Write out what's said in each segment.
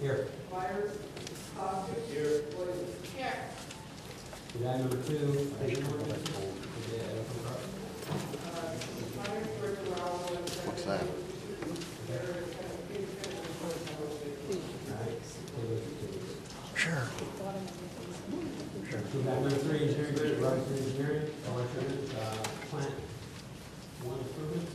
Here. Myers. Sauk. Here. Williams. Here. Good item number 2. Myers, Director Rowell. What's that? Sure. Good item number 3, engineering bid, Robinson Engineering, electric, plant 1 improvement.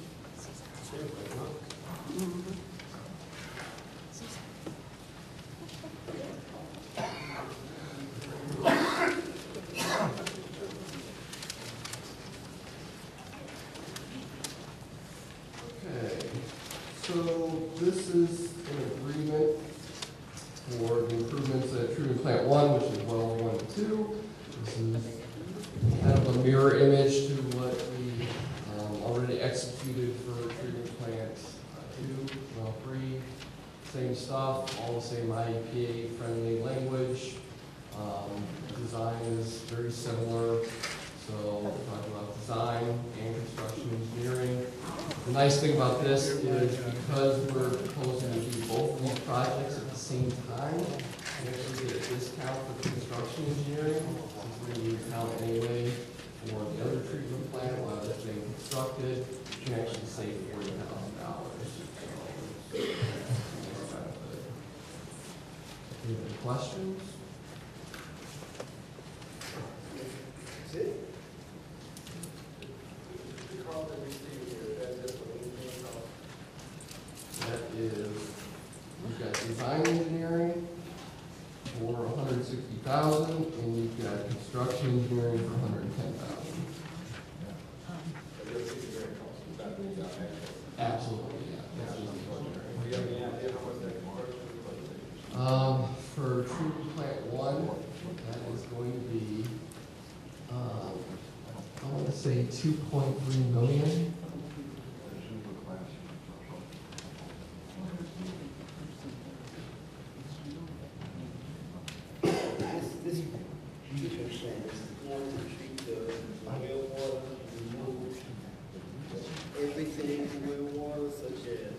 Okay, so this is an agreement for the improvements at treatment plant 1, which is well 1 and 2. This is kind of a mirror image to what we already executed for treatment plant 2, well 3. Same stuff, all the same IEPA friendly language. Design is very similar. So we're talking about design and construction engineering. The nice thing about this is because we're proposing to do both of these projects at the same time, we actually get a discount for the construction engineering, since we're going to need account anyway for the other treatment plant while it's being constructed. You can actually save $40,000. Any questions? That's it? That is, you've got design engineering for $160,000, and you've got construction engineering for $110,000. Absolutely, yeah. That's just engineering. For treatment plant 1, that is going to be, I want to say 2.3 million. This, you can say, this is going to treat the well water, remove everything in the well water, such as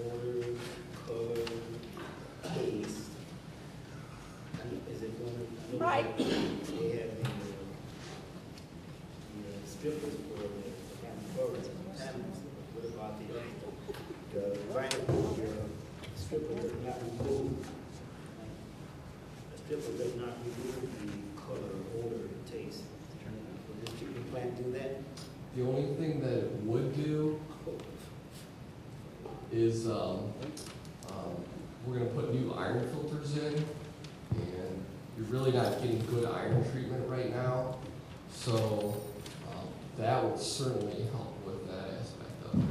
water, color, taste. And is it going to? Right. They have the strippers for the chlorine contaminants. What about the vinyl, the stripper does not remove? The stripper does not remove the color, odor, and taste. Will this treatment plant do that? The only thing that it would do is, we're gonna put new iron filters in, and you're really not getting good iron treatment right now. So, that would certainly help with that aspect of it.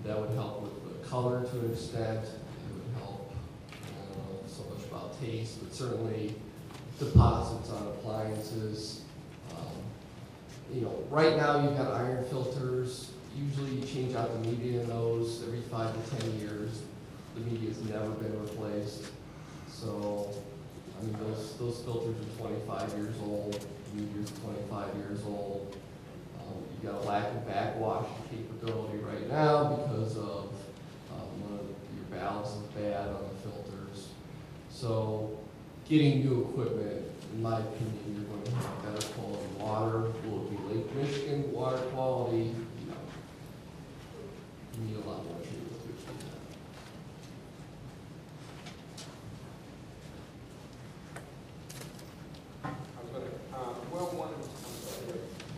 That would help with the color to an extent. It would help, I don't know so much about taste, but certainly deposits on appliances. You know, right now you've got iron filters. Usually you change out the media in those every 5 to 10 years. The media's never been replaced. So, I mean, those filters are 25 years old. The media's 25 years old. You got a lack of backwash capability right now because of one of your valves is bad on the filters. So, getting new equipment, in my opinion, you're going to have better quality water. Will it be Lake Michigan water quality? No. You need a lot more treatment to achieve that. I'm sorry, well,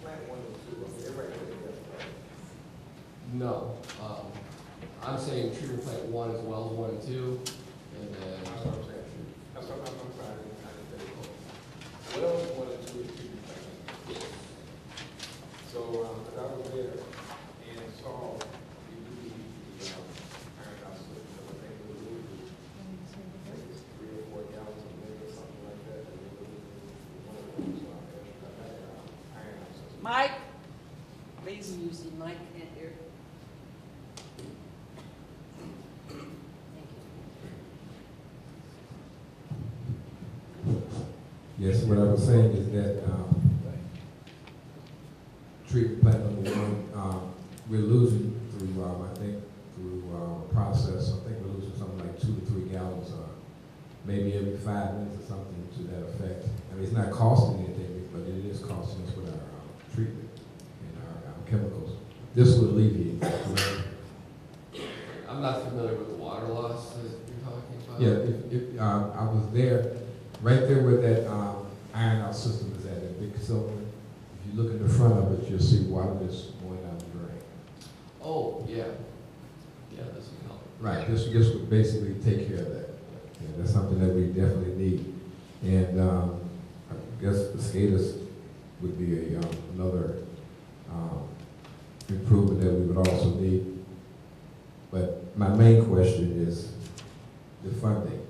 plant 1 and 2, everybody knows that. No. I'm saying treatment plant 1 as well as 1 and 2, and then. That's what I'm saying. I'm sorry, I didn't say it. Well, 1 and 2 is treatment plant. So, as I was there and saw, we do need the iron out switch, so I think we will lose, I think it's 3 or 4 gallons of milk or something like that, and we will lose one of them, so I had iron out switch. Mike, please use the mic in here. Yes, what I was saying is that treatment plant number 1, we're losing through, I think, through a process. I think we're losing something like 2 to 3 gallons, maybe every 5 minutes or something to that effect. I mean, it's not costing anything, but it is costing us with our treatment and our chemicals. This will alleviate that, correct? I'm not familiar with the water loss that you're talking about. Yeah, I was there, right there where that iron out system is at, that big cylinder. If you look in the front of it, you'll see water that's going down the drain. Oh, yeah. Yeah, this would help. Right, this would basically take care of that. Yeah, that's something that we definitely need. And I guess the skaters would be another improvement that we would also need. But my main question is the funding.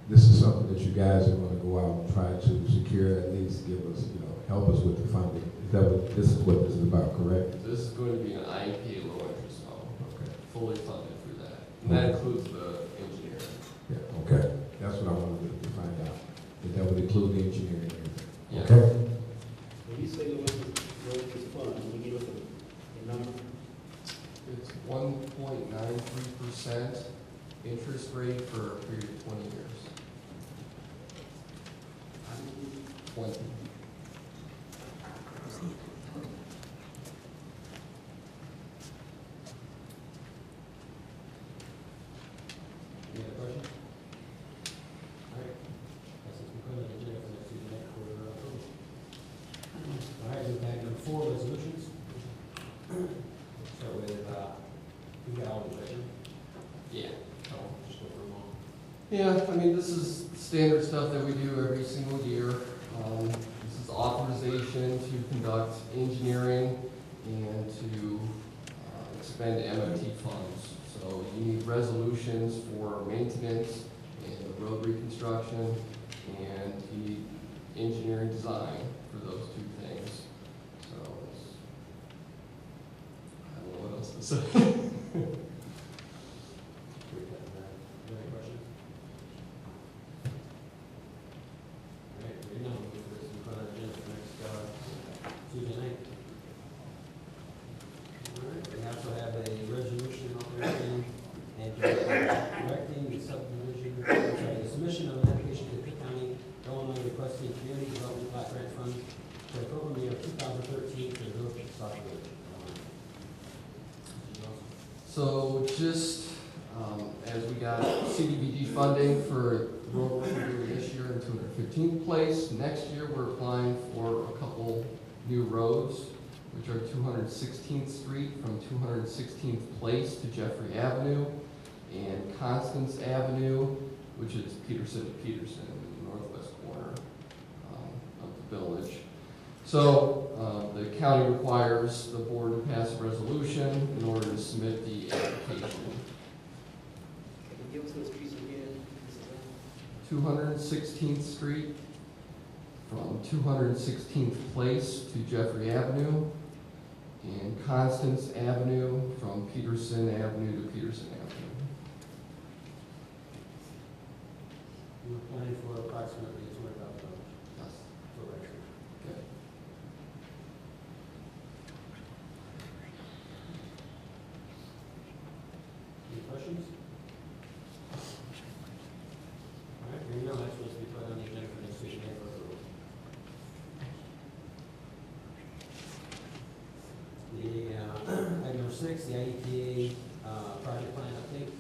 This is something that you guys are going to go out and try to secure, at least give us, help us with the funding. This is what this is about, correct? This is going to be an IEP low interest loan. Okay. Fully funded for that. And that includes the engineering. Yeah, okay. That's what I wanted to find out. That would include the engineering. Yeah. Okay? When you say low interest fund, can you give us a number? It's 1.93% interest rate for a period of 20 years. 20. Any other questions? All right. Since we put it on the agenda for next Tuesday night for approval. All right, we've got number 4, resolutions. Start with, we got all the right? Yeah. Oh, just go for them all. Yeah, I mean, this is standard stuff that we do every single year. This is authorization to conduct engineering and to expend MOT funds. So you need resolutions for maintenance and road reconstruction, and you need engineering design for those 2 things. So I don't know what else to say. Any questions? All right, right now, we'll move this and put on the agenda for next Tuesday night. All right, we also have a resolution authorizing and directing the subdivision, the submission of an application to the Cook County, Illinois, requesting community development block grant funds for the program year 2013 for the village of Sauk. So just as we got CDBG funding for road work we're doing this year in 215th place, next year we're applying for a couple new roads, which are 216th Street from 216th Place to Jeffrey Avenue, and Constance Avenue, which is Peterson to Peterson, in the northwest corner of the village. So the county requires the board to pass a resolution in order to submit the application. Can you give us those streets again? 216th Street from 216th Place to Jeffrey Avenue, and Constance Avenue from Peterson Avenue to Peterson Avenue. We're planning for approximately $200,000 Yes. for right. Okay. Any questions? All right, hearing none, that's supposed to be put on the agenda for next Tuesday night for approval. Item number 6, the IEPA project plan update.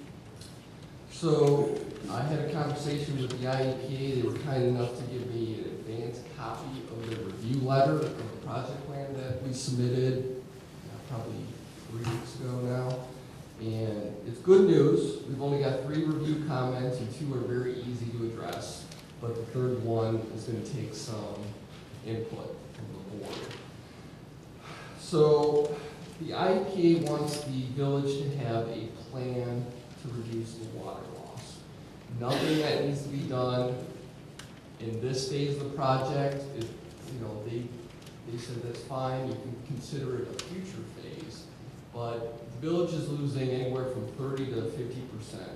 So I had a conversation with the IEPA. They were kind enough to give me an advanced copy of the review letter of the project plan that we submitted probably 3 weeks ago now. And it's good news. We've only got 3 review comments, and 2 are very easy to address. But the third one is going to take some input from the board. So the IEPA wants the village to have a plan to reduce the water loss. Nothing that needs to be done in this phase of the project. They said that's fine, you can consider it a future phase. But the village is losing anywhere from 30 to 50%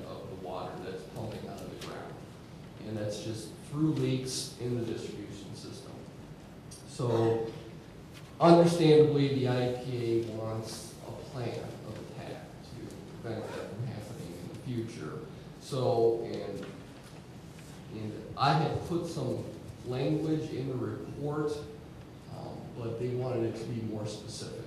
of the water that's pumping out of the ground. And that's just through leaks in the distribution system. So understandably, the IEPA wants a plan of attack to prevent that from happening in the future. So, and I had put some language in the report, but they wanted it to be more specific.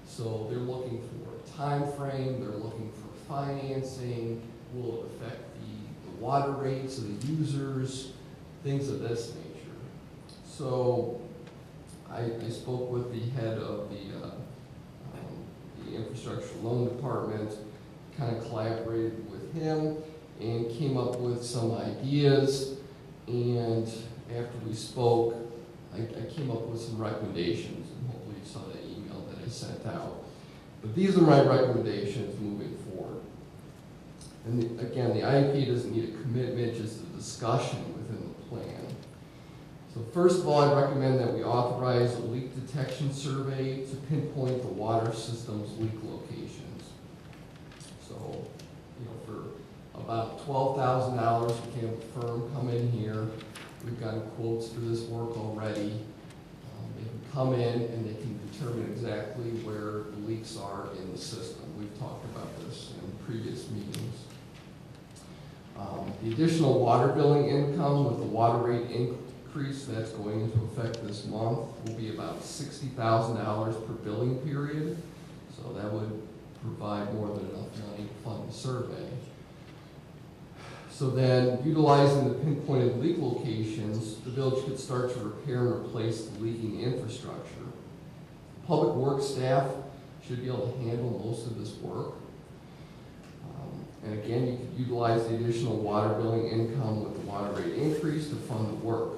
So they're looking for a time frame, they're looking for financing, will it affect the water rates of the users, things of this nature. So I spoke with the head of the infrastructure loan department, kind of collaborated with him and came up with some ideas. And after we spoke, I came up with some recommendations, and hopefully you saw that email that I sent out. But these are my recommendations moving forward. And again, the IEP doesn't need a commitment, just a discussion within the plan. So first of all, I recommend that we authorize a leak detection survey to pinpoint the water system's leak locations. So, you know, for about $12,000, we can have a firm come in here. We've gotten quotes for this work already. They can come in and they can determine exactly where the leaks are in the system. We've talked about this in previous meetings. The additional water billing income with the water rate increase that's going into effect this month will be about $60,000 per billing period. So that would provide more than enough money to fund the survey. So then, utilizing the pinpointed leak locations, the village could start to repair and replace the leaking infrastructure. Public works staff should be able to handle most of this work. And again, you could utilize the additional water billing income with the water rate increase to fund the work.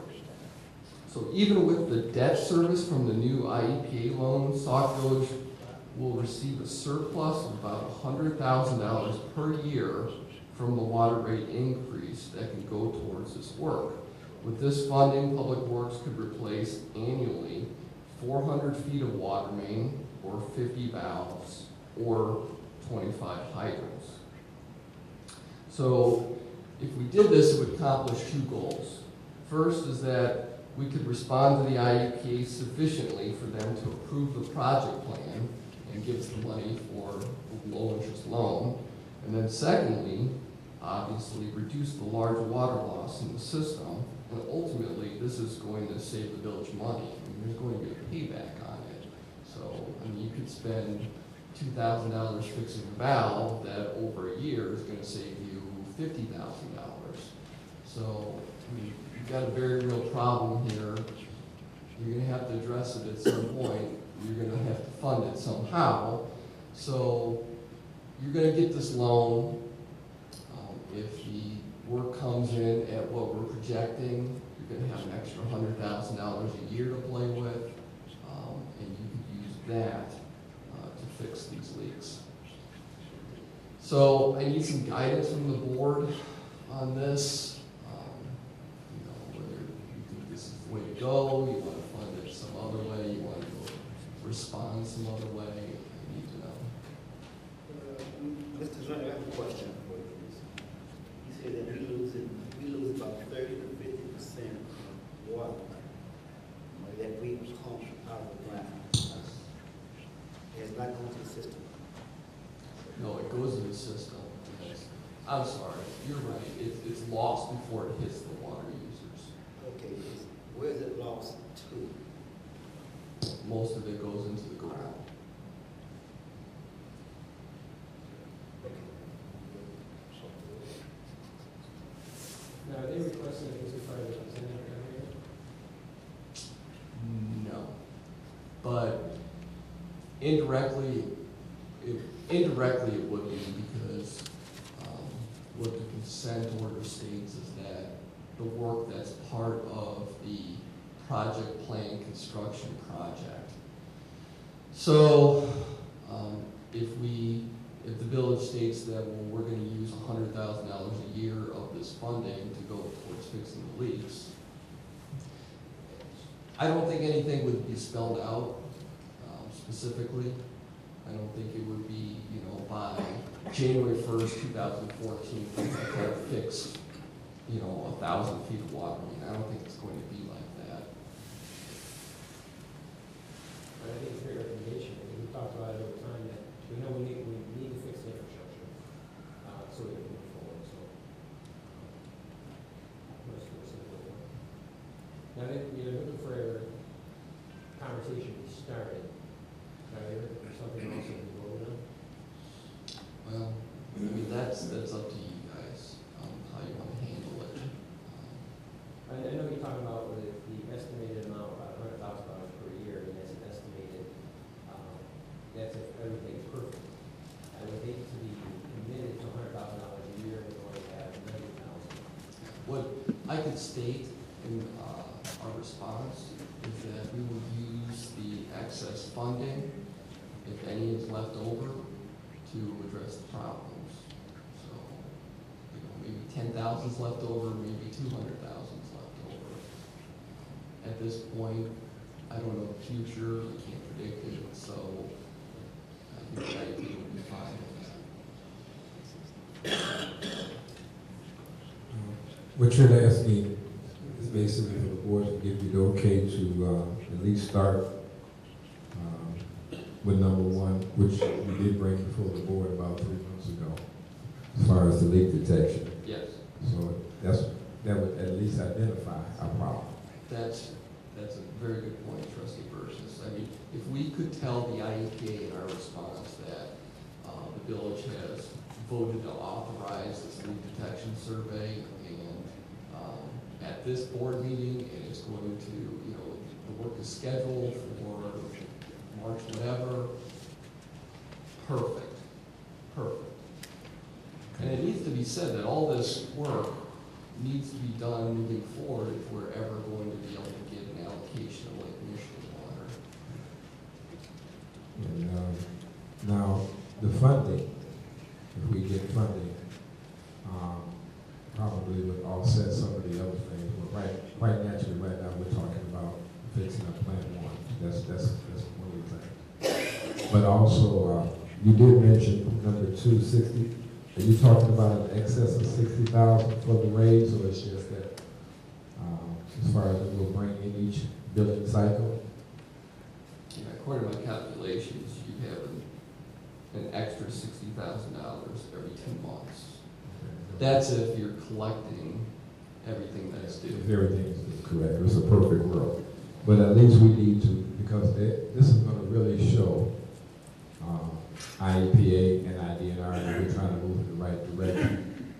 So even with the debt service from the new IEPA loan, Sauk Village will receive a surplus of about $100,000 per year from the water rate increase that can go towards this work. With this funding, Public Works could replace annually 400 feet of water main, or 50 valves, or 25 hydrants. So if we did this, it would accomplish two goals. First is that we could respond to the IEPA sufficiently for them to approve the project plan and give us the money for the low interest loan. And then secondly, obviously reduce the large water loss in the system. And ultimately, this is going to save the village money. I mean, there's going to be a payback on it. So, I mean, you could spend $2,000 fixing a valve that over a year is going to save you $50,000. So, I mean, you've got a very real problem here. You're going to have to address it at some point. You're going to have to fund it somehow. So, you're going to get this loan. If the work comes in at what we're projecting, you're going to have an extra $100,000 a year to play with, and you can use that to fix these leaks. So I need some guidance from the board on this. You know, whether you think this is the way to go, you want to fund it some other way, you want to go respond some other way. I need to know. Mr. Johnny, I have a question for you. You said that we lose about 30 to 50% of water that we pump out of the ground. It's not going to the system. No, it goes in the system. I'm sorry, you're right. It's lost before it hits the water users. Okay, where is it lost to? Most of it goes into the ground. Now, are they requesting that this is part of the consent area? No. But indirectly it would be, because what the consent order states is that the work that's part of the project plan construction project. So if the village states that, well, we're going to use $100,000 a year of this funding to go towards fixing the leaks, I don't think anything would be spelled out specifically. I don't think it would be, you know, by January 1st, 2014, we have fixed, you know, 1,000 feet of water. I mean, I don't think it's going to be like that. But I think it's a great recommendation, because we talked about it over time, that we know we need to fix the infrastructure. I could state in our response is that we will use the excess funding, if any is left over, to address the problems. So, you know, maybe 10,000 is left over, maybe 200,000 is left over. At this point, I don't know the future, I can't predict it, so I think that would be fine. What you're asking is basically for the board to give you the okay to at least start with number one, which we did bring before the board about 3 months ago, as far as the leak detection. Yes. So that would at least identify our problem. That's a very good point, Trustee Burgess. I mean, if we could tell the IEPA in our response that the village has voted to authorize this leak detection survey, and at this board meeting, and it's going to, you know, the work is scheduled for March, whatever, perfect. And it needs to be said that all this work needs to be done moving forward if we're ever going to be able to get an allocation of Lake Michigan water. And now, the funding, if we get funding, probably would offset some of the other things. But right naturally, right now, we're talking about fixing up Plant 1. That's one of the things. But also, you did mention number 260. Are you talking about an excess of 60,000 for the raise, or it's just that as far as we'll bring in each billing cycle? Yeah, according to my calculations, you have an extra $60,000 every 2 months. That's if you're collecting everything that's due. If everything is correct, it's a perfect world. But at least we need to, because this is going to really show IEPA and IDNR that we're trying to move in the right direction.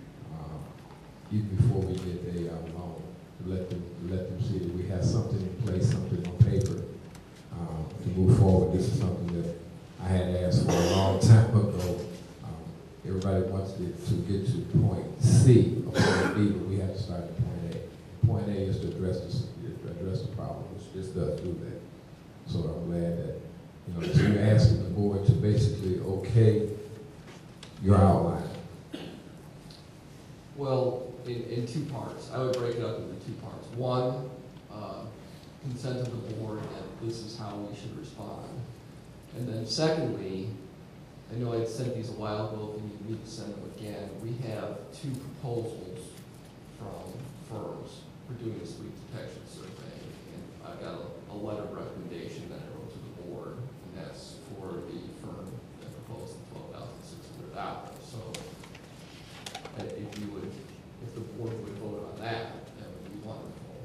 Even before we get a loan, to let them see that we have something in place, something on paper to move forward. This is something that I had asked for a long time ago. Everybody wants to get to point C or point B, but we have to start at point A. Point A is to address the problem, which this does do that. So I'm glad that, you know, so you're asking the board to basically okay your outline. Well, in 2 parts. I would break it up into 2 parts. One, consent of the board that this is how we should respond. And then secondly, I know I sent these a while ago, if you need to send them again. We have 2 proposals from firms for doing this leak detection survey. And I've got a letter of recommendation that I wrote to the board, and that's for the firm that proposed the $12,600. So if the board would vote on that, that would be wonderful.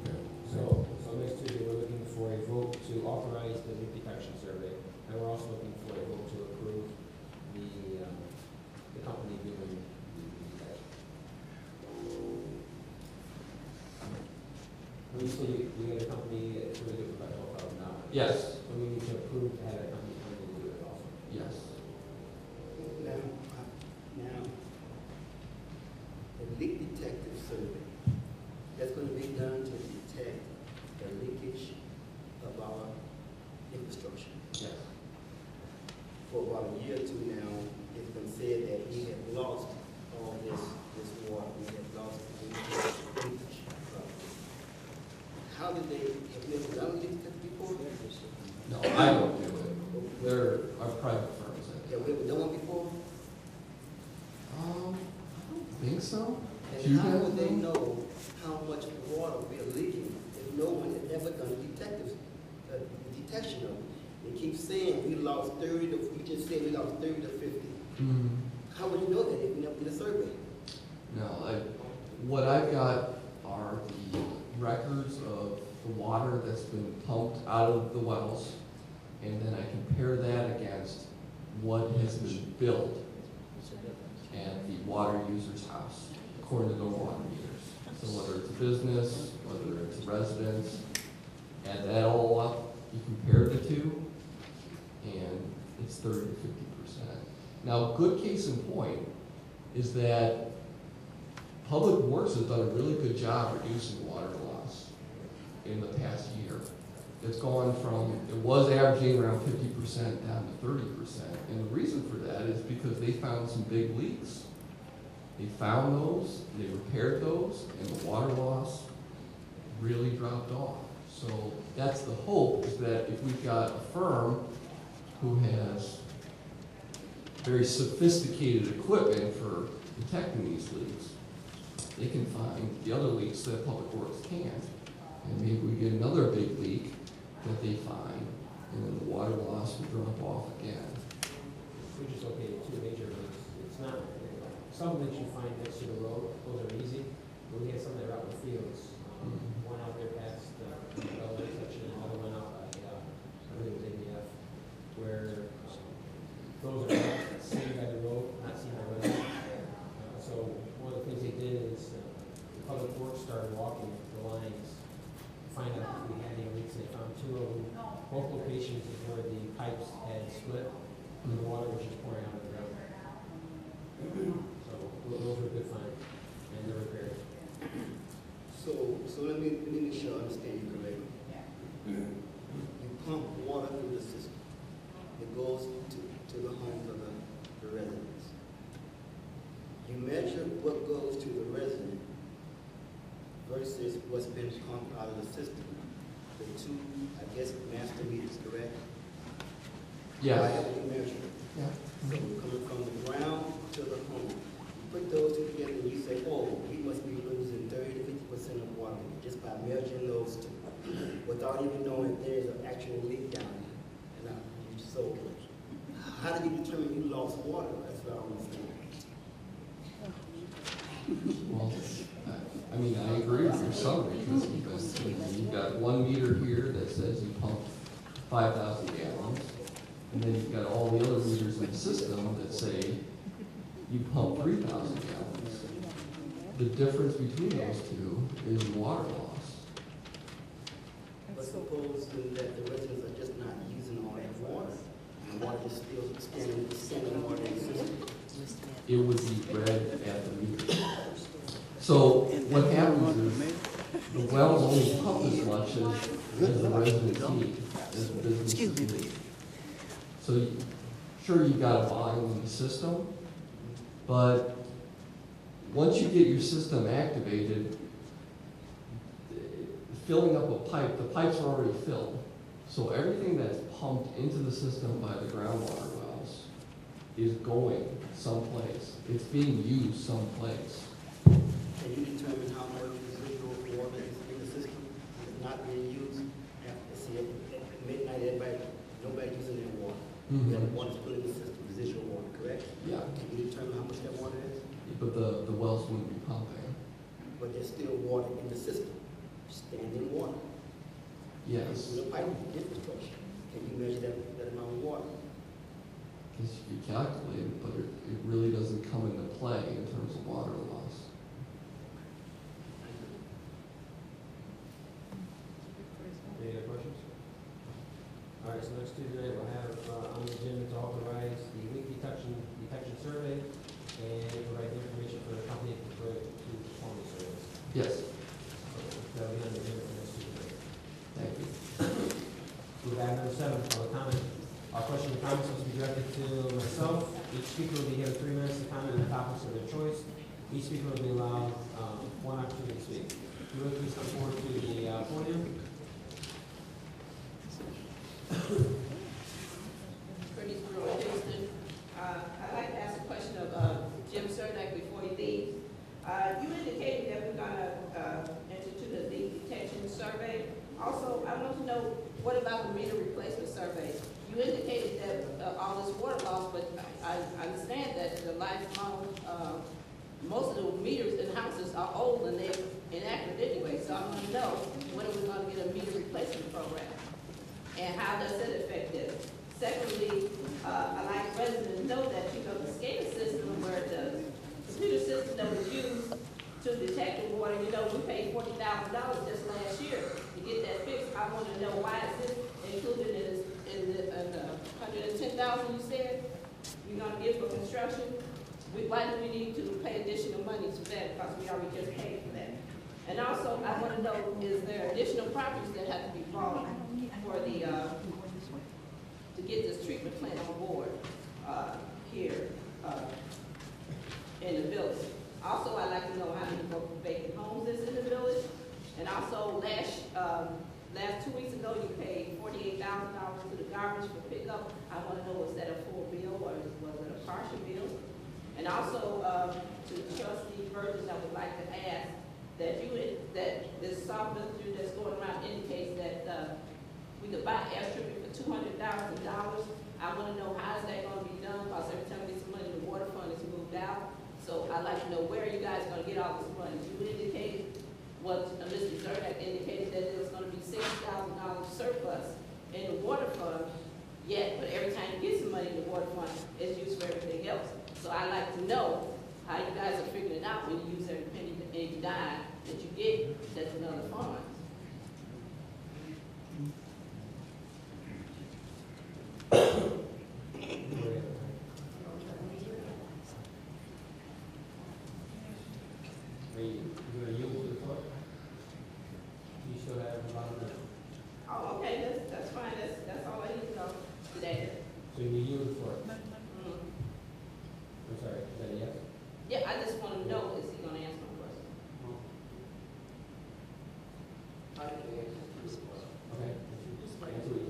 Okay. So next Tuesday, we're looking for a vote to authorize the leak detection survey, and we're also looking for a vote to approve the company doing the detection. When you say you get a company, it's going to do it for about $12,000. Yes. So we need to approve to have a company come in and do it also. Yes. Now, the leak detective survey, that's going to be done to detect the leakage of our infrastructure. Yes. For about a year or 2 now, it's been said that we have lost all this water. We have lost leakage. How did they, have you ever done a leak detector before? No, I don't do it. There are private firms that do Have we ever done one before? I don't think so. Do And you how guys would they know? know how much water we are leaking if no one has ever done detection of it? They keep saying we lost 30 to, you just said we lost 30 to 50. Mm, How would you know that if we never did a survey? no, what I've got are the records of the water that's been pumped out of the wells, and then I compare that against what has been billed at the water user's house, according to their water meters. So whether it's a business, whether it's residents, add that all up, you compare the two, and it's 30 to 50%. Now, good case in point is that Public Works has done a really good job reducing water loss in the past year. It's gone from, it was averaging around 50% down to 30%. And the reason for that is because they found some big leaks. They found those, they repaired those, and the water loss really dropped off. So that's the hope, is that if we've got a firm who has very sophisticated equipment for detecting these leaks, they can find the other leaks that Public Works can't. And maybe we get another big leak that they find, and then the water loss will drop off again. We just located two major leaks. It's not, some leaks you find next to the road, those are easy, but we had some that are out in the fields. One out there past the elevator section, and another one out by, I believe it was ABF, where those are not seen by the road, not seen by residents. So one of the things they did is, Public Works started walking the lines, to find out if we had any leaks, and they found two of them. Both locations is where the pipes had split, and the water was just pouring out of the road. So those were a good find, and they're repaired. So let me make sure I understand you correctly. You pump water through the system. It goes to the homes of the residents. You measure what goes to the resident versus what's been pumped out of the system. The two, I guess, master meters, correct? Yes. However you measure it. Yeah. So coming from the ground to the home, you put those two together and you say, oh, we must be losing 30 to 50% of water just by measuring those two, without even knowing if there's an actual leak down there. And so, how do you determine you lost water? That's what I want to say. Well, I mean, I agree with your summary, because you've got 1 meter here that says you pumped 5,000 gallons, and then you've got all the other meters in the system that say you pump 3,000 gallons. The difference between those two is water loss. But suppose that the residents are just not using all that water, and the water is still standing water in the system. It would be read at the meter. So what happens is the wells only pump as much as the residents need, as the businesses need. So sure, you've got a volume in the system, but once you get your system activated, filling up a pipe, the pipes are already filled. So everything that's pumped into the system by the groundwater wells is going someplace. It's being used someplace. Can you determine how much residual water is in the system is not being used? See, at midnight, nobody using their water. That water's put in the system, residual water, correct? Yeah, Can you determine how much that water is? but the wells wouldn't be pumping. But there's still water in the system, standing water. Yes, In the pipe infrastructure, can you measure that amount of water? because you calculate it, but it really doesn't come into play in terms of water loss. Any other questions? All right, so next Tuesday, we'll have on the agenda to authorize the leak detection survey and provide the information for the company to perform the service. Yes, So that'll be on the agenda for next Tuesday. thank you. Move to item number 7, public comment. Our question and comments must be directed to myself. Each speaker will be given 3 minutes to comment on the topics of their choice. Each speaker will be allowed 1 opportunity to speak. If you would please come forward to the podium. Bernice Brewer, Houston. I'd like to ask a question of Jim Cernak before he leaves. You indicated that we're gonna enter into the leak detection survey. Also, I want to know, what about the meter replacement survey? You indicated that all this water loss, but I understand that the lifelong, most of the meters in houses are old and they're inaccurate anyway. So I want to know, when are we going to get a meter replacement program? And how does it affect this? Secondly, I like residents to know that, the SCADA system, where the computer system that was used to detect the water, we paid $40,000 just last year to get that fixed. I want to know, why is this included in the $110,000 you said you're going to give for construction? why do we need to pay additional money to that, because we already just paid for that? And also, I want to know, is there additional properties that have to be bought for the, to get this treatment plant on board, here, in the village? Also, I'd like to know how many vacant homes is in the village. And also, last 2 weeks ago, you paid $48,000 to the garbage for pickup. I want to know, was that a full bill or was it a partial bill? And also, to Trustee Burgess, I would like to ask that that this Sauk visitor that's going around indicates that we could buy airstripping for $200,000. I want to know how is that going to be done, because every time we get some money, the water fund is moved out. So I'd like to know where you guys are going to get all this money. You indicated, Mr. Zerdak indicated that there was going to be $6,000 surplus in the water fund, yet, but every time you get some money in the water fund, it's used for everything else. So I'd like to know how you guys are figuring it out when you use every penny and dime that you get, that's another fund. You're gonna yield to the clerk? You still have about a minute. Oh, okay, that's fine, that's all I need to know today. So you yield the floor. Mm. I'm sorry, is that a yes? Yeah, I just want to know, is he going to answer my question? I can answer this question. Okay. Answer what you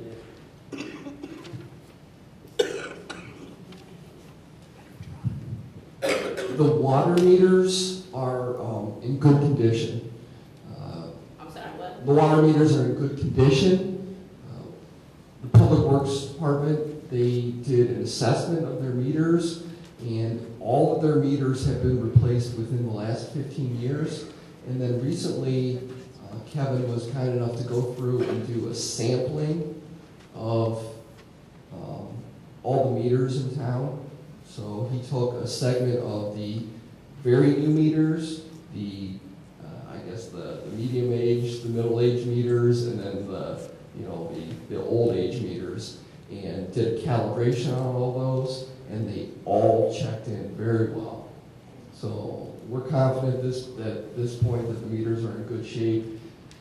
can. The water meters are in good condition. I'm sorry, what? The water meters are in good condition. The Public Works Department, they did an assessment of their meters, and all of their meters have been replaced within the last 15 years. And then recently, Kevin was kind enough to go through and do a sampling of all the meters in town. So he took a segment of the very new meters, the medium age, the middle age meters, and then the old age meters, and did a calibration on all those, and they all checked in very well. So we're confident at this point that the meters are in good shape,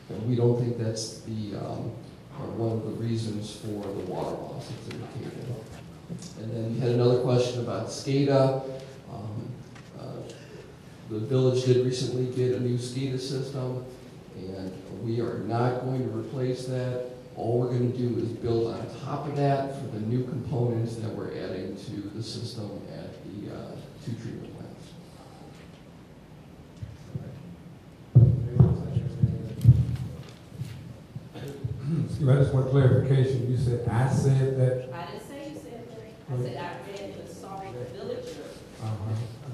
and we don't think that's one of the reasons for the water loss that's indicated. And then you had another question about SCADA. The village did recently get a new SCADA system, and we are not going to replace that. All we're going to do is build on top of that for the new components that we're adding to the system at the two treatment plants. Steve, I just want clarification. You said I said that. I didn't say you said that. I said I read the Sauk villager.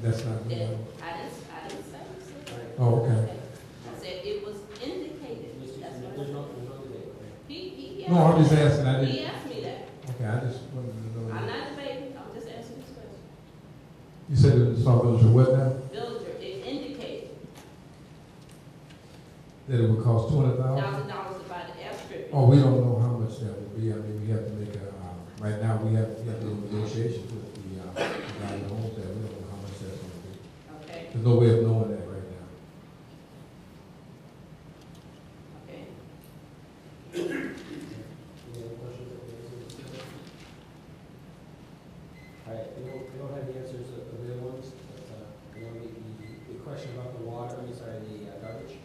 That's not me. I didn't say you said that. Oh, okay. I said it was indicated. That's what I There's said. no debate, okay? He No, I'm just asking. I He didn't. asked me that. Okay, I just wanted to know. I'm not debating, I'm just asking this question. You said it was Sauk Village or what now? Villager, it indicated That it would cost $200,000? $1,000 to buy the airstrip. Oh, we don't know how much that would be. I mean, we have to make a, right now, we have to do negotiations with the guy who owns that. We don't know how much that's going to be. Okay, There's no way of knowing that right now. okay. Any other questions? All right, we don't have the answers of the other ones, but, the question about the water, the garbage,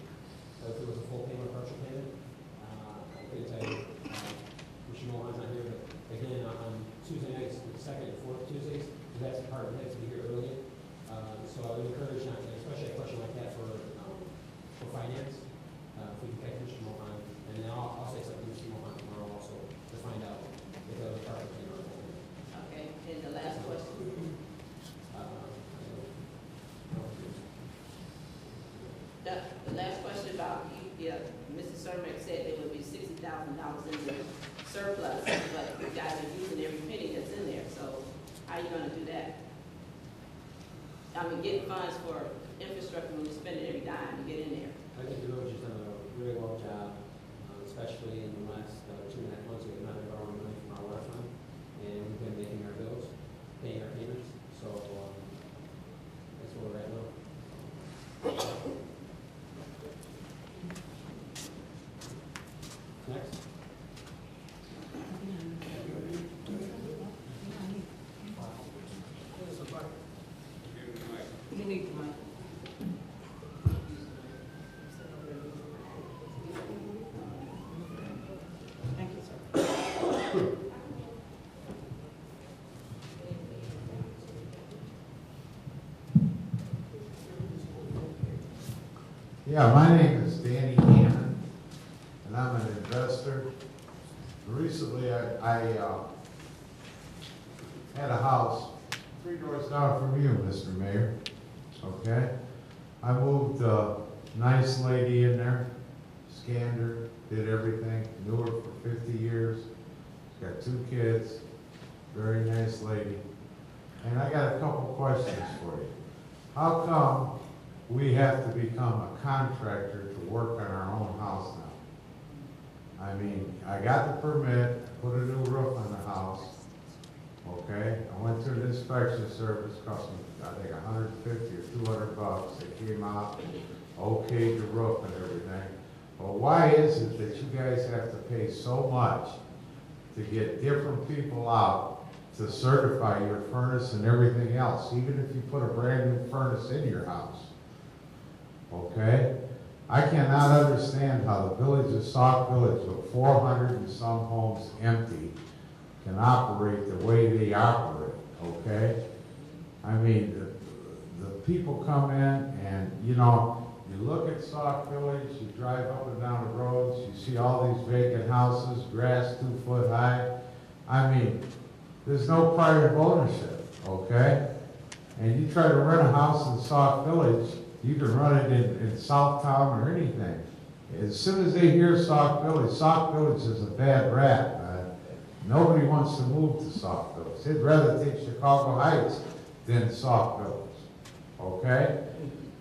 if it was a full payment or partial payment, I couldn't tell you. Mr. Mohan's not here, but again, on Tuesday nights, the second and fourth Tuesdays, that's the part that has to be here early. So I would encourage, especially a question like that for finance, if we can catch Mr. Mohan, and then I'll say something to Mr. Mohan tomorrow also to find out if the other part of the payment. Okay, and the last question. The last question about, Mrs. Cermak said there would be $60,000 in the surplus, but you guys are using every penny that's in there, so how are you gonna do that? I mean, get funds for infrastructure when you're spending every dime to get in there. I think the village has done a really well job, especially in the last 2.5 months. We have not been borrowing money from our water fund, and we've been making our bills, paying our payments. So Yeah, my name is Danny Hannon, and I'm an investor. Recently, I had a house 3 doors down from you, Mr. Mayor, okay? I moved a nice lady in there, scanned her, did everything, knew her for 50 years, got 2 kids, very nice lady. And I got a couple questions for you. How come we have to become a contractor to work on our own house now? I mean, I got the permit, put a new roof on the house, okay? I went through the inspection service, cost me, I think, $150 or $200. They came out, okayed the roof and everything. Well, why is it that you guys have to pay so much to get different people out to certify your furnace and everything else, even if you put a brand new furnace in your house? Okay? I cannot understand how the village of Sauk Village with 400 and some homes empty can operate the way they operate, okay? I mean, the people come in and, you know, you look at Sauk Village, you drive up and down the roads, you see all these vacant houses, grass 2 foot high. I mean, there's no pride of ownership, okay? And you try to rent a house in Sauk Village, you can run it in Southtown or anything. As soon as they hear Sauk Village is a bad rap. Nobody wants to move to Sauk Village. They'd rather take Chicago Heights than Sauk Village, okay?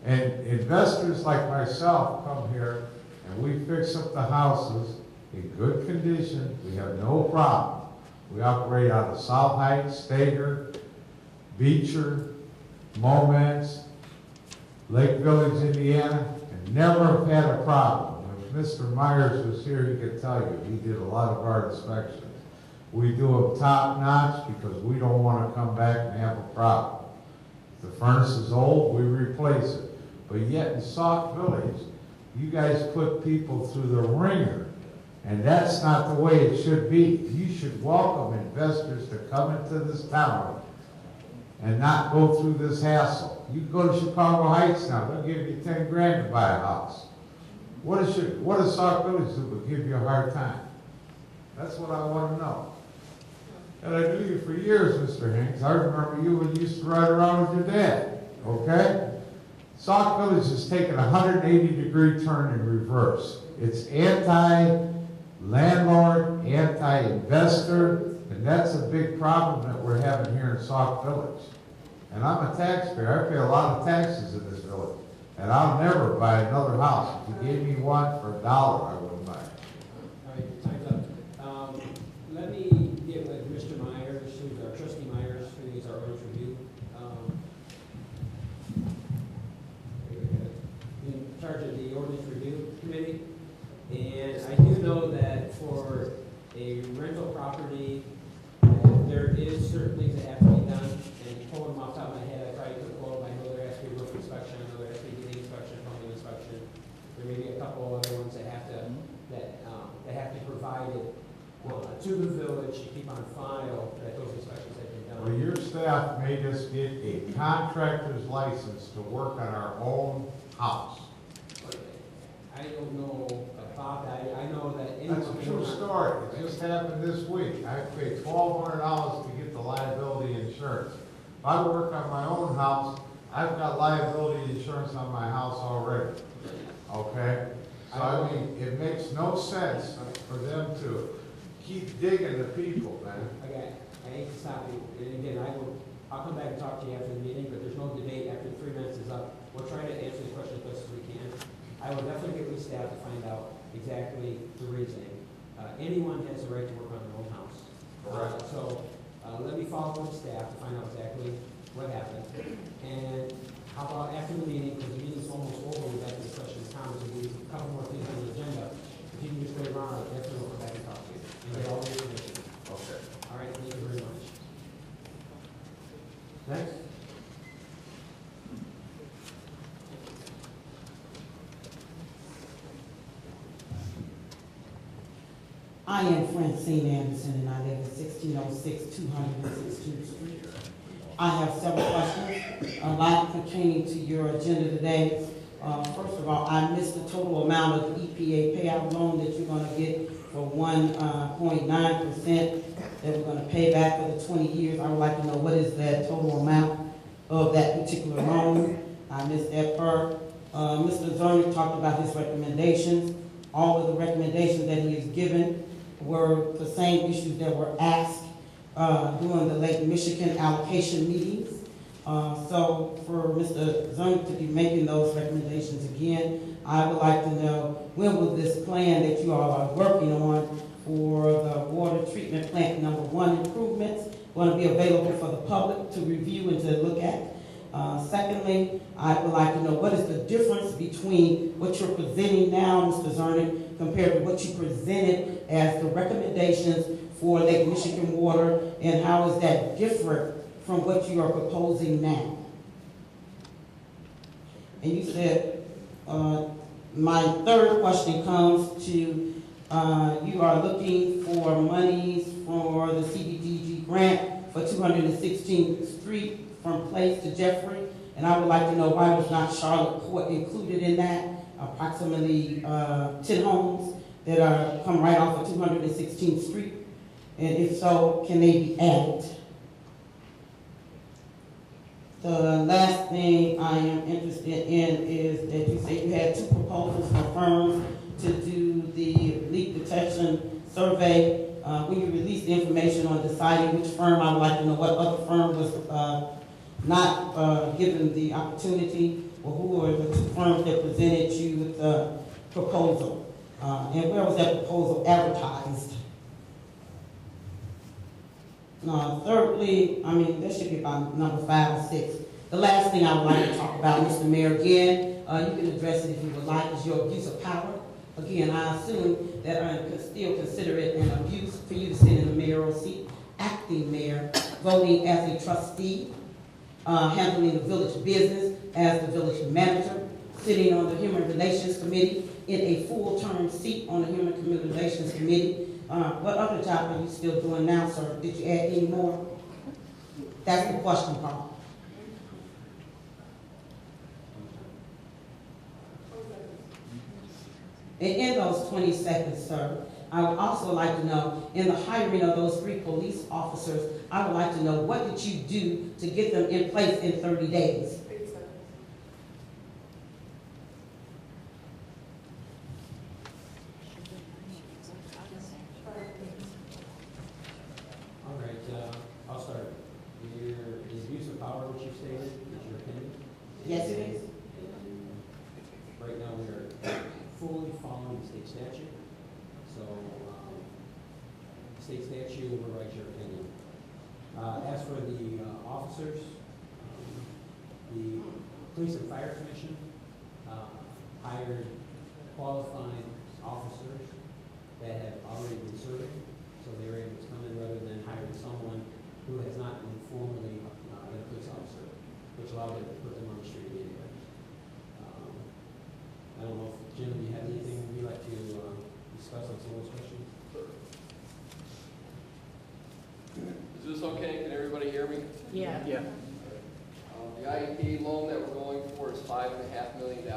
And investors like myself come here and we fix up the houses in good condition. We have no problem. We operate out of South Heights, Stager, Beecher, Moments, Lake Village, Indiana, and never have had a problem. When Mr. Myers was here, he could tell you, he did a lot of our inspections. We do them top notch because we don't want to come back and have a problem. If the furnace is old, we replace it. But yet in Sauk Village, you guys put people through the ringer, and that's not the way it should be. You should welcome investors to come into this town and not go through this hassle. You go to Chicago Heights now, they'll give you 10 grand to buy a house. What does Sauk Village do but give you a hard time? That's what I want to know. And I knew you for years, Mr. Hanks. I remember you when you used to ride around with your dad, okay? Sauk Village has taken a 180-degree turn in reverse. It's anti-landlord, anti-investor, and that's a big problem that we're having here in Sauk Village. And I'm a taxpayer. I pay a lot of taxes in this village. And I'll never buy another house. If you gave me one for $1, I wouldn't buy it. All right, time's up. Let me get with Mr. Myers, who's our trustee Myers, who is our orders review. In charge of the ordinance review committee. And I do know that for a rental property, there is certain things that have to be done. And pulling them off the top of my head, I probably could quote, I know there has to be roof inspection, I know there has to be heating inspection, plumbing inspection. There may be a couple other ones that have to, that have to be provided to the village to keep on file that those inspections have been done. Well, your staff made us get a contractor's license to work on our own house. I don't know about that. I know that That's a true story. It just happened this week. I paid $1,200 to get the liability insurance. If I work on my own house, I've got liability insurance on my house already. Okay? So I mean, it makes no sense for them to keep digging the people, man. Okay, I hate to stop you. And again, I'll come back and talk to you after the meeting, but there's no debate after the 3 minutes is up. We'll try to answer the question as best as we can. I will definitely get with staff to find out exactly the reasoning. Anyone has the right to work on their own house. Correct. So let me follow up with staff to find out exactly what happened. And how about after the meeting, because the meeting's almost over, we've got this question of comments, and we have a couple more things on the agenda. If you can just wait around, I'll definitely come back and talk to you and get all the information. Okay. All right, thank you very much. Next. I am Francine Anderson, and I live at 1606 216th Street. I have several questions, a lot pertaining to your agenda today. First of all, I missed the total amount of the EPA payout loan that you're gonna get for 1.9% that we're gonna pay back for the 20 years. I would like to know what is that total amount of that particular loan. I missed that part. Mr. Zernick talked about his recommendations. All of the recommendations that he has given were the same issues that were asked during the Lake Michigan allocation meetings. So for Mr. Zernick to be making those recommendations again, I would like to know when will this plan that you all are working on for the water treatment plant number 1 improvements going to be available for the public to review and to look at? Secondly, I would like to know what is the difference between what you're presenting now, Mr. Zernick, compared to what you presented as the recommendations for Lake Michigan water, and how is that different from what you are proposing now? And you said, my third question comes to, you are looking for monies for the CDBG grant for 216th Street from Place to Jeffrey, and I would like to know why was not Charlotte Court included in that? Approximately 10 homes that come right off of 216th Street, and if so, can they be added? The last thing I am interested in is that you say you had 2 proposals for firms to do the leak detection survey. When you release the information on deciding which firm, I would like to know what other firm was not given the opportunity, or who are the 2 firms that presented you with the proposal, and where was that proposal advertised? Thirdly, that should be about number 5 or 6. The last thing I would like to talk about, Mr. Mayor, again, you can address it if you would like, is your abuse of power. Again, I assume that I could still consider it an abuse for you to sit in the mayoral seat, acting mayor, voting as a trustee, handling the village business as the village manager, sitting on the Human Relations Committee, in a full-term seat on the Human Relations Committee. What other job are you still doing now, sir? Did you add any more? That's the question part. And in those 20 seconds, sir, I would also like to know, in the hiring of those 3 police officers, I would like to know, what did you do to get them in place in 30 days? All right, I'll start. Is abuse of power what you stated, is your opinion? Yes, it is. Right now, we are fully following the state statute. So, state statute overrides your opinion. As for the officers, the Police and Fire Commission hired qualified officers that have already been serving, so they were able to come in rather than hiring someone who has not been formally been a police officer, which allowed them to put them on the street anyway. I don't know if, Jim, do you have anything you'd like to discuss on some of those questions? Is this okay? Can everybody hear me? Yeah. The IEP loan that we're going for is $5.5 million. The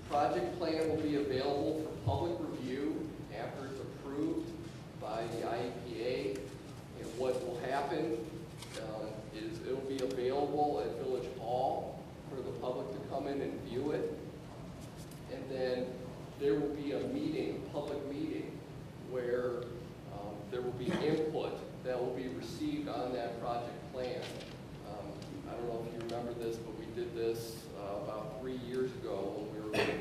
project plan will be available for public review after it's approved by the IEPA. And what will happen is it will be available at Village Hall for the public to come in and view it. And then there will be a meeting, a public meeting, where there will be input that will be received on that project plan. I don't know if you remember this, but we did this about 3 years ago when we were going to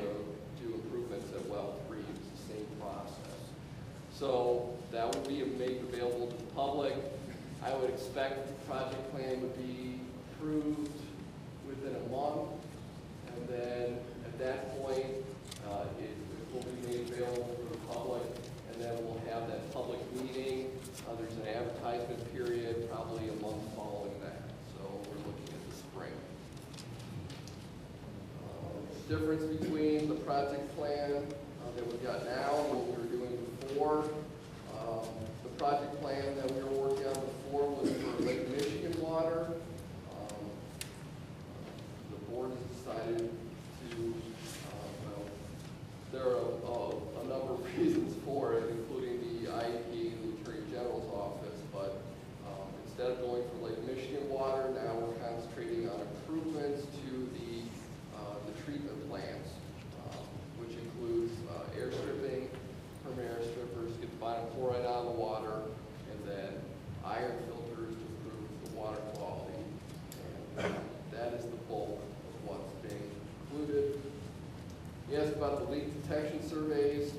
do improvements at Well 3. It was the same process. So that will be made available to the public. I would expect the project plan would be approved within a month, and then at that point, it will be made available for the public, and then we'll have that public meeting. There's an advertisement period, probably a month following that. So we're looking at the spring. The difference between the project plan that we've got now and what we were doing before, the project plan that we were working on before was for Lake Michigan water. The board has detection surveys.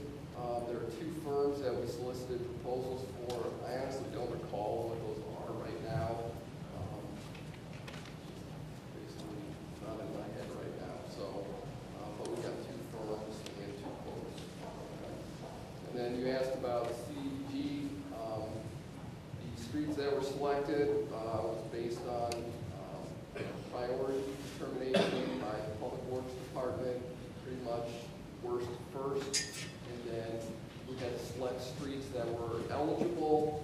There are 2 firms that we solicited proposals for. I honestly don't recall what those are right now. Basically not in my head right now. So, but we got 2 firms and 2 quotes. And then you asked about CDG. The streets that were selected was based on priority determination by the Public Works Department, pretty much worst first, and then we had to select streets that were eligible,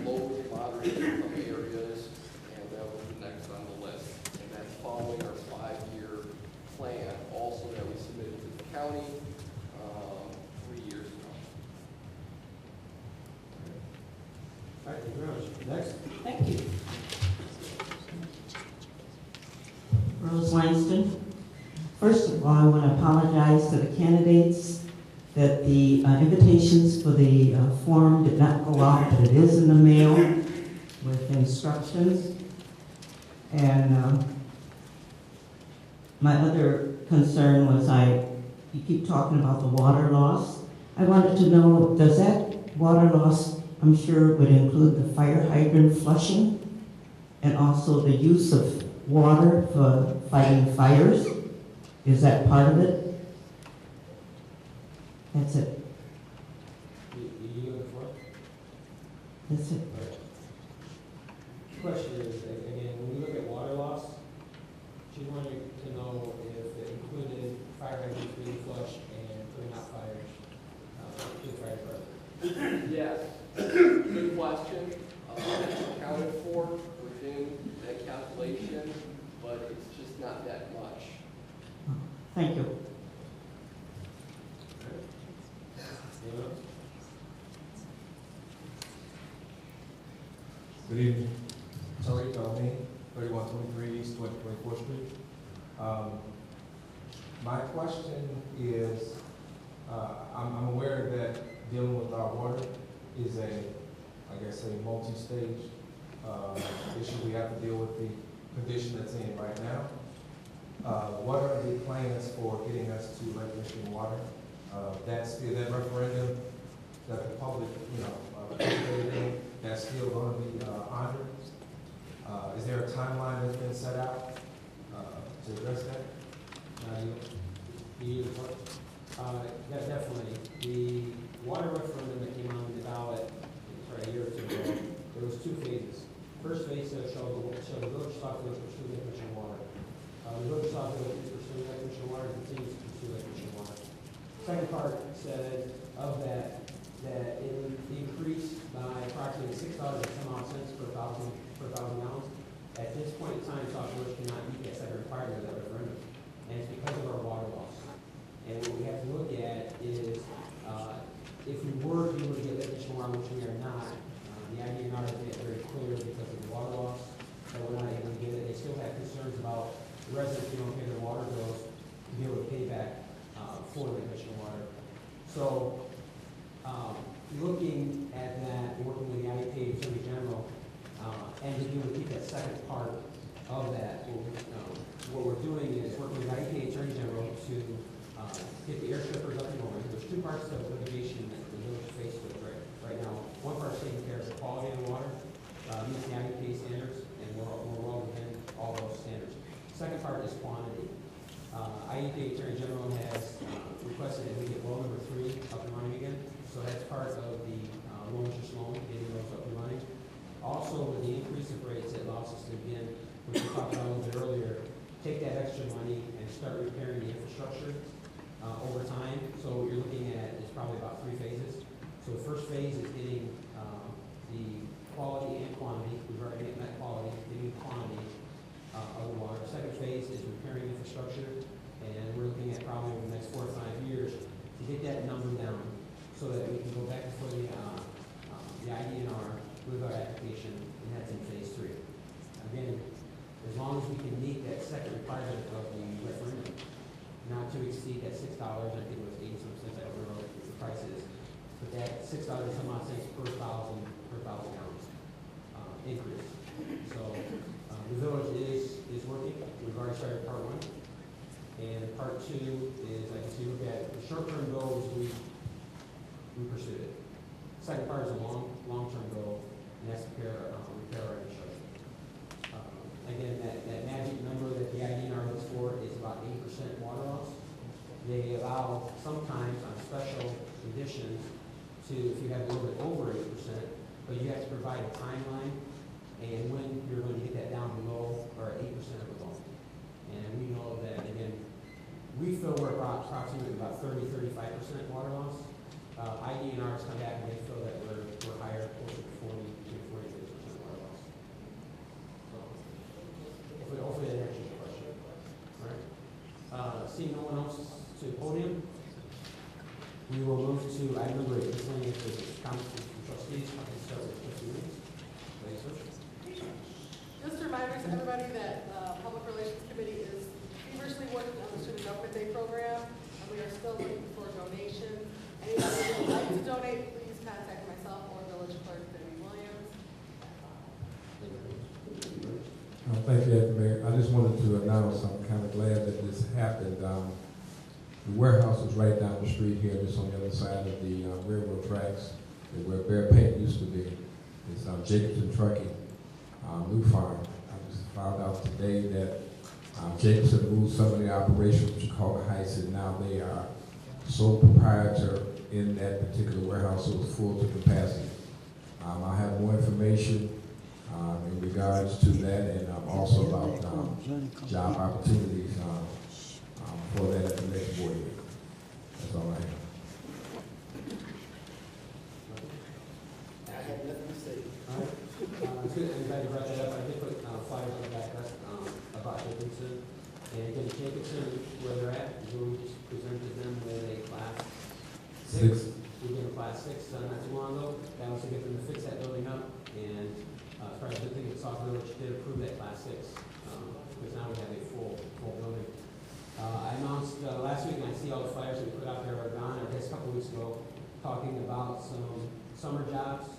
low to moderate income areas, and that was the next on the list. And that's following our 5-year plan, also that we submitted to the county 3 years ago. All right, thank you very much. Next. Thank you. Rose Langston. First of all, I want to apologize to the candidates that the invitations for the forum did not go out, but it is in the mail with instructions. And my other concern was you keep talking about the water loss. I wanted to know, does that water loss, I'm sure, would include the fire hydrant flushing and also the use of water for fighting fires? Is that part of it? That's it. You go before? That's it. The question is, again, when we look at water loss, she wanted to know if it included fire hydrants being flushed and putting out fires to the fire department. Yes, good question. It's accounted for within that calculation, but it's just not that much. Thank you. Anyone else? Good evening. Tariq Alme, 3123 East 24th Street. My question is, I'm aware that dealing with our water is I guess, a multi-stage issue. We have to deal with the condition that's in right now. What are the plans for getting us to Lake Michigan water? That's still that referendum that the public, participated in, that's still going to be honored. Is there a timeline that's been set out to address that? Yeah, definitely. The water referendum that came on the ballot, a year or 2 ago, there was 2 phases. First phase showed the village Sauk was pursuing Lake Michigan water. The village Sauk is pursuing Lake Michigan water and continues to pursue Lake Michigan water. Second part said of that it would increase by approximately $6 and some odd cents per thousand gallons. At this point in time, Sauk Village cannot meet that second requirement of that referendum, and it's because of our water loss. And what we have to look at is if we were to be able to get Lake Michigan water, which we are not, the IDNR has made it very clear because of the water loss that we're not able to get it. They still have concerns about the residents who don't pay their water bills to be able to pay back for Lake Michigan water. So looking at that, working with the IEP Attorney General, and to be able to keep that second part of that, what we're doing is working with the IEP Attorney General to get the air strippers up and going. There's 2 parts of litigation that the village is faced with right now. One part is taking care of the quality of the water, meets the IEP standards, and we're well within all those standards. Second part is quantity. IEP Attorney General has requested that we get well number 3 up and running again. So that's part of the loan interest loan, getting those up and running. Also, with the increase of rates, it allows us to, again, which we talked about a little bit earlier, take that extra money and start repairing the infrastructure over time. So what you're looking at is probably about 3 phases. So the first phase is getting the quality and quantity. We've already met quality, getting quantity of the water. The second phase is repairing infrastructure, and we're looking at probably over the next 4 or 5 years to get that number down so that we can go back before the IDNR with our application, and that's in phase 3. Again, as long as we can meet that second requirement of the referendum, not to exceed that $6, I think it was 80 some cents, I don't remember what the price is, but that $6 and some odd cents per thousand gallons increase. So the village is working. We've already started part 1, and part 2 is, like you look at, short-term goals, we pursued it. Second part is a long-term goal, and that's repair our infrastructure. Again, that magic number that the IDNR looks for is about 8% water loss. They allow sometimes on special conditions to, if you have a little bit over 8%, but you have to provide a timeline and when you're going to get that down below or 8% or below. And we know that, again, we feel we're approximately about 30-35% water loss. IDNRs come back and they feel that we're higher, closer to 40-43% water loss. So hopefully that answers your question. All right. Seeing no one else to the podium, we will move to item number 8. This one is the comments from trustees. I can start with trustee Williams. Please, sir. Just a reminder to everybody that Public Relations Committee is feverishly working on the Student Government Day program, and we are still looking for donations. Anybody who would like to donate, please contact myself or Village Clerk Debbie Williams. Thank you, Mayor. I just wanted to announce, I'm kind of glad that this happened. The warehouse is right down the street here, just on the other side of the railroad tracks, where Bear Paint used to be. It's Jacobson Trucking, New Farm. I just found out today that Jacobson moved some of the operations to Chicago Heights, and now they are sole proprietor in that particular warehouse, so it's full to capacity. I'll have more information in regards to that, and also about job opportunities for that at the next board meeting. That's all I have. I have nothing to say. All right. It's good. I'm glad you brought that up. I did put flyers on the back desk about Jacobson. And again, Jacobson, where they're at, we just presented them with a class 6. We did a class 6 not too long ago. That was to get them to fix that building up. And as far as the thing that Sauk Village did approve that class 6, because now we have a full building. I announced last week, and I see all the flyers that we put out there are gone, I guess a couple weeks ago, talking about some summer jobs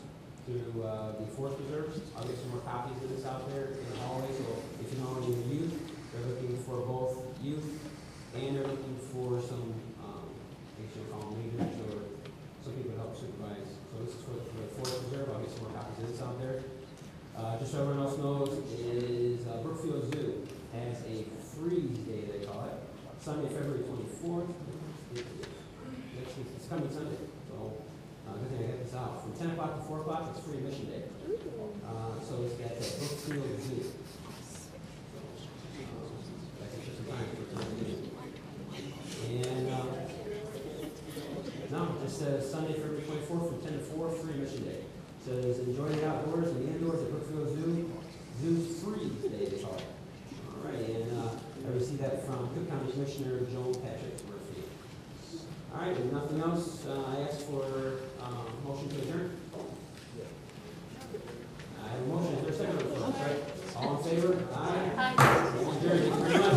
through the forest preserves. I'll get some more copies of this out there in the hallway, so if you know any of the youth, they're looking for both youth and they're looking for some, I guess you'll call them leaders or some people to help supervise. So this is for the forest preserve. I'll get some more copies of this out there. Just so everyone else knows, is Brookfield Zoo has a freeze day, they call it, Sunday, February 24th. It's coming Sunday, so good thing I got this out. From 10 o'clock to 4 o'clock, it's free admission day. So it's at Brookfield Zoo. And no, it just says Sunday, February 24th from 10 to 4, free admission day. So it's enjoy the outdoors and the indoors at Brookfield Zoo. Zoo's Freeze Day, they call it. All right, and I received that from Cook County Commissioner Joel Patrick Murphy. All right, if nothing else, I ask for motion to adjourn. I have a motion. Is there a second? All in favor? Aye. Aye. Adjourned. Thank you very much.